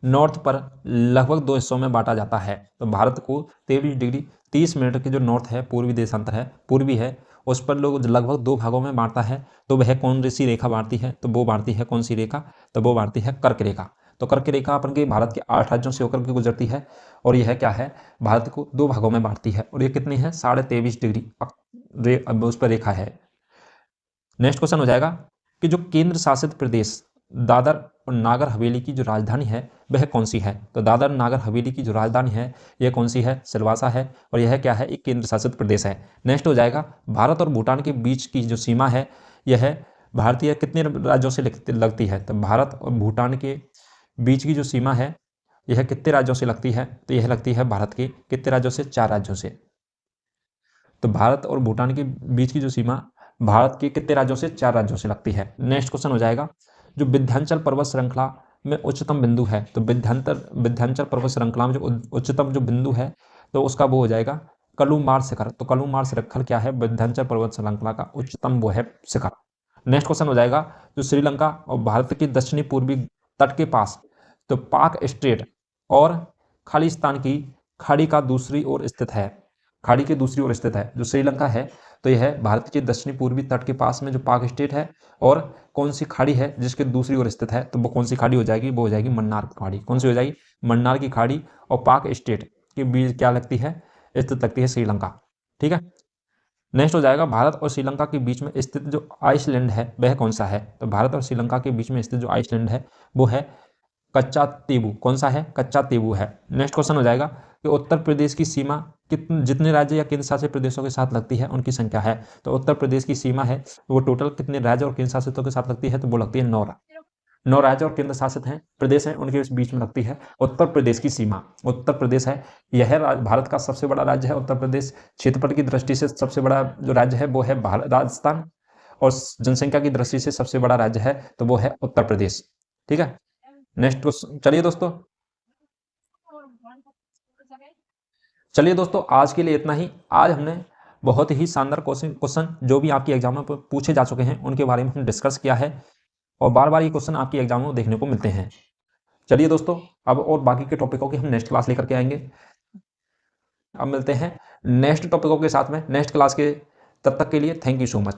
नॉर्थ पर लगभग 2 हिस्सों में बांटा जाता है। तो भारत को 23 डिग्री 30 मिनट के जो नॉर्थ है, पूर्वी देशांतर है, पूर्वी है, उस पर लोग लगभग 2 भागों में बांटता है। तो वह कौन सी रेखा बांटती है? तो वो बांटती है कौन सी रेखा? तो वो बांटती है कर्क रेखा। तो कर्क रेखा अपन के भारत के 8 राज्यों से होकर के गुजरती है और यह क्या है, भारत को 2 भागों में बांटती है और ये कितनी है? 23.5 डिग्री उस पर रेखा है। नेक्स्ट क्वेश्चन हो जाएगा कि जो केंद्र शासित प्रदेश दादर और नागर हवेली की जो राजधानी है वह कौन सी है? तो दादर नागर हवेली की जो राजधानी है यह कौन सी है? सिलवासा है और यह क्या है? एक केंद्र शासित प्रदेश है। नेक्स्ट हो जाएगा भारत और भूटान के बीच की जो सीमा है यह भारतीय कितने राज्यों से लगती है? तो भारत और भूटान के बीच की जो सीमा है यह कितने राज्यों से लगती है? तो यह लगती है भारत के कितने राज्यों से? 4 राज्यों से। तो भारत और भूटान के बीच की जो सीमा भारत के कितने राज्यों से? 4 राज्यों से लगती है। नेक्स्ट क्वेश्चन हो जाएगा जो विंध्याचल पर्वत श्रृंखला में उच्चतम बिंदु है, तो विंध्याचल पर्वत श्रृंखला में जो उच्चतम जो बिंदु है तो उसका वो हो जाएगा कलुमार शिखर। तो कलुमार शिखर क्या है? विंध्याचल पर्वत श्रृंखला का उच्चतम वो है शिखर। नेक्स्ट क्वेश्चन हो जाएगा जो श्रीलंका और भारत के दक्षिणी पूर्वी तट के पास तो पाक स्ट्रेट और खालिस्तान की खाड़ी का दूसरी ओर स्थित है, खाड़ी के दूसरी ओर स्थित है जो श्रीलंका है, तो यह भारत के दक्षिणी पूर्वी तट के पास में जो पाक स्टेट है और कौन सी खाड़ी है जिसके दूसरी ओर स्थित है? तो वो कौन सी खाड़ी हो जाएगी? वो हो जाएगी मन्नार की खाड़ी। कौन सी हो जाएगी? मन्नार की खाड़ी और पाक स्टेट के बीच क्या लगती है? स्थित लगती है श्रीलंका। ठीक है, नेक्स्ट हो जाएगा भारत और श्रीलंका के बीच में स्थित जो आइसलैंड है वह कौन सा है? तो भारत और श्रीलंका के बीच में स्थित जो आइसलैंड है वो है कच्चा तीबू। कौन सा है? कच्चा तीबू है। नेक्स्ट क्वेश्चन हो जाएगा कि उत्तर प्रदेश की सीमा कितने जितने राज्य या केंद्र शासित प्रदेशों के साथ लगती है उनकी संख्या है। तो उत्तर प्रदेश की सीमा है वो टोटल कितने राज्य और केंद्र शासितों के साथ लगती है? तो वो लगती है 9 राज्य और केंद्र शासित हैं प्रदेश हैं उनके बीच में लगती है उत्तर प्रदेश की सीमा। उत्तर प्रदेश है यह भारत का सबसे बड़ा राज्य है। उत्तर प्रदेश क्षेत्रफल की दृष्टि से सबसे बड़ा जो राज्य है वो है राजस्थान और जनसंख्या की दृष्टि से सबसे बड़ा राज्य है तो वो है उत्तर प्रदेश। ठीक है, नेक्स्ट चलिए दोस्तों आज के लिए इतना ही। आज हमने बहुत ही शानदार क्वेश्चन जो भी आपकी एग्जाम में पूछे जा चुके हैं उनके बारे में हमने डिस्कस किया है और बार बार ये क्वेश्चन आपकी एग्जाम में देखने को मिलते हैं। चलिए दोस्तों अब और बाकी के टॉपिकों की हम नेक्स्ट क्लास लेकर के आएंगे। अब मिलते हैं नेक्स्ट टॉपिकों के साथ में नेक्स्ट क्लास के, तब तक के लिए थैंक यू सो मच।